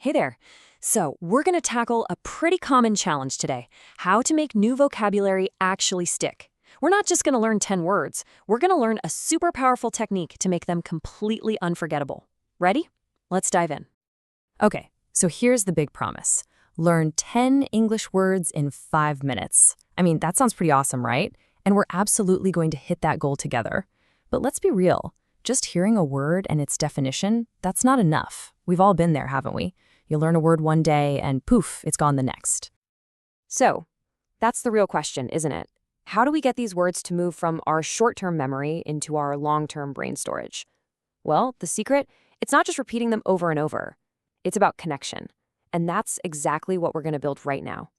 Hey there. So, we're going to tackle a pretty common challenge today, how to make new vocabulary actually stick. We're not just going to learn 10 words, we're going to learn a super powerful technique to make them completely unforgettable. Ready? Let's dive in. Okay, so here's the big promise. Learn 10 English words in 5 minutes. I mean, that sounds pretty awesome, right? And we're absolutely going to hit that goal together. But let's be real. Just hearing a word and its definition, that's not enough. We've all been there, haven't we? You learn a word one day and poof, it's gone the next. So, that's the real question, isn't it? How do we get these words to move from our short-term memory into our long-term brain storage? Well, the secret, it's not just repeating them over and over. It's about connection. And that's exactly what we're going to build right now.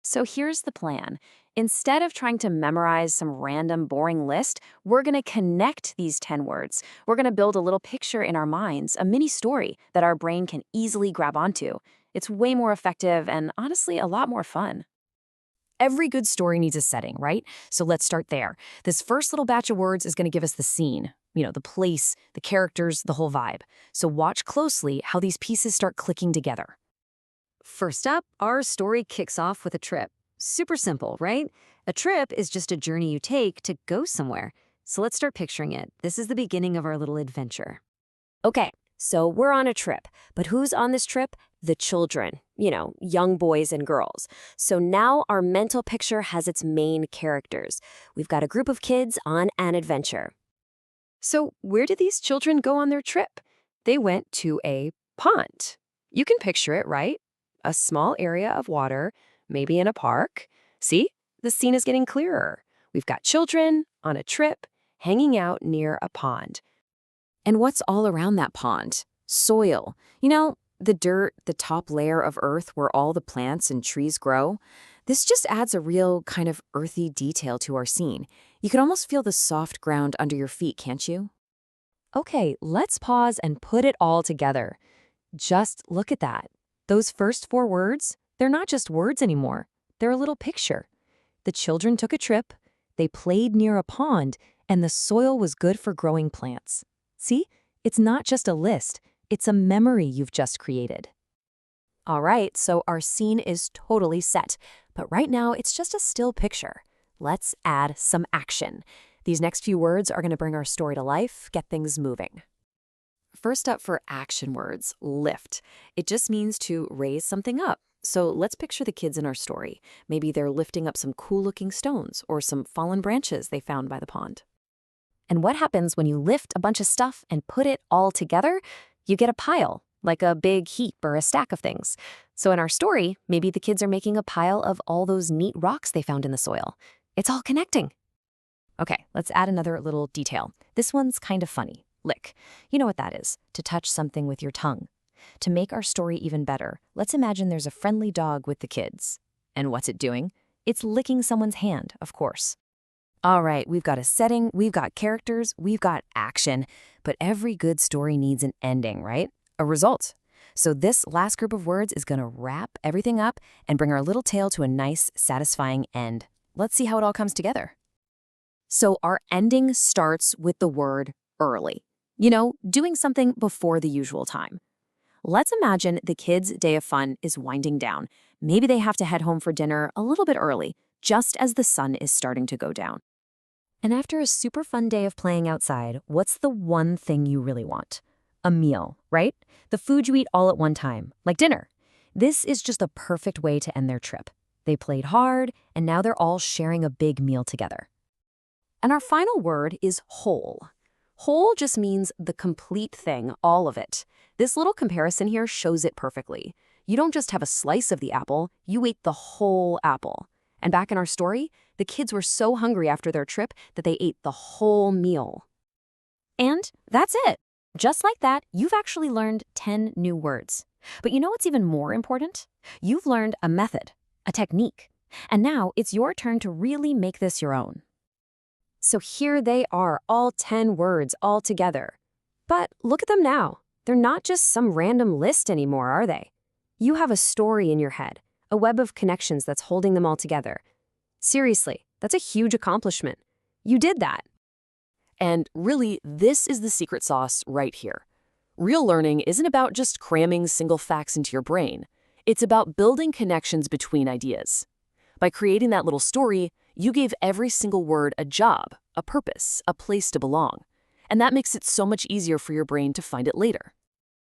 So here's the plan. Instead of trying to memorize some random boring list, we're going to connect these 10 words. We're going to build a little picture in our minds, a mini story that our brain can easily grab onto. It's way more effective and honestly a lot more fun. Every good story needs a setting, right? So let's start there. This first little batch of words is going to give us the scene, the place, the characters, the whole vibe. So watch closely how these pieces start clicking together. First up, our story kicks off with a trip. Super simple, right? A trip is just a journey you take to go somewhere. So let's start picturing it. This is the beginning of our little adventure. Okay, so we're on a trip. But who's on this trip? The children, young boys and girls. So now our mental picture has its main characters. We've got a group of kids on an adventure. So where did these children go on their trip? They went to a pond. You can picture it, right? A small area of water, maybe in a park. See, the scene is getting clearer. We've got children on a trip, hanging out near a pond. And what's all around that pond? Soil. The dirt, the top layer of earth where all the plants and trees grow. This just adds a real kind of earthy detail to our scene. You can almost feel the soft ground under your feet, can't you? Okay, let's pause and put it all together. Just look at that. Those first 4 words, they're not just words anymore. They're a little picture. The children took a trip, they played near a pond, and the soil was good for growing plants. See? It's not just a list, it's a memory you've just created. All right, so our scene is totally set, but right now it's just a still picture. Let's add some action. These next few words are going to bring our story to life, get things moving. First up for action words, lift. It just means to raise something up. So let's picture the kids in our story. Maybe they're lifting up some cool-looking stones or some fallen branches they found by the pond. And what happens when you lift a bunch of stuff and put it all together? You get a pile, like a big heap or a stack of things. So in our story, maybe the kids are making a pile of all those neat rocks they found in the soil. It's all connecting. Okay, let's add another little detail. This one's kind of funny. Lick. You know what that is, to touch something with your tongue. To make our story even better, let's imagine there's a friendly dog with the kids. And what's it doing? It's licking someone's hand, of course. All right, we've got a setting, we've got characters, we've got action, but every good story needs an ending, right? A result. So this last group of words is going to wrap everything up and bring our little tale to a nice, satisfying end. Let's see how it all comes together. So our ending starts with the word early. Doing something before the usual time. Let's imagine the kids' day of fun is winding down. Maybe they have to head home for dinner a little bit early, just as the sun is starting to go down. And after a super fun day of playing outside, what's the one thing you really want? A meal, right? The food you eat all at one time, like dinner. This is just the perfect way to end their trip. They played hard, and now they're all sharing a big meal together. And our final word is whole. Whole just means the complete thing, all of it. This little comparison here shows it perfectly. You don't just have a slice of the apple, you ate the whole apple. And back in our story, the kids were so hungry after their trip that they ate the whole meal. And that's it. Just like that, you've actually learned 10 new words. But you know what's even more important? You've learned a method, a technique. And now it's your turn to really make this your own. So here they are, all 10 words all together. But look at them now. They're not just some random list anymore, are they? You have a story in your head, a web of connections that's holding them all together. Seriously, that's a huge accomplishment. You did that. And really, this is the secret sauce right here. Real learning isn't about just cramming single facts into your brain. It's about building connections between ideas. By creating that little story, you gave every single word a job, a purpose, a place to belong. And that makes it so much easier for your brain to find it later.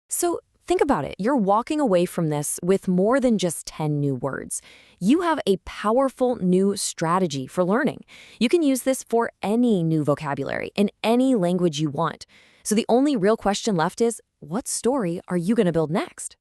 So think about it. You're walking away from this with more than just 10 new words. You have a powerful new strategy for learning. You can use this for any new vocabulary in any language you want. So the only real question left is, what story are you going to build next?